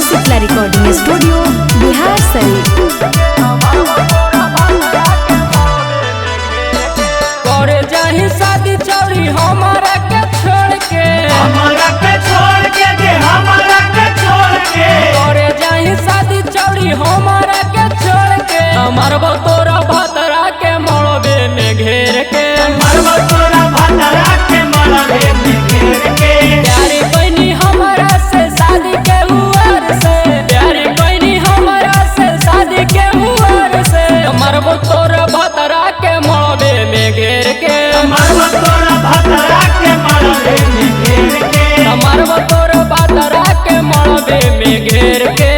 Shitala recording studio Bihar Sharif. करे जाही शादी चौड़ी हमारा के छोड़ के करे जाही शादी चौड़ी हमारा के छोड़ के मरबो तोरा भतरा के मड़बे में घेर के प्यारी बहनी हमारा से शादी के हुआर से प्यारी बहनी हमारा से शादी के हुआर से मरबो तोरा भतरा के मड़बे में घेर के मरबो तोरा भतरा के मड़बे में घेर के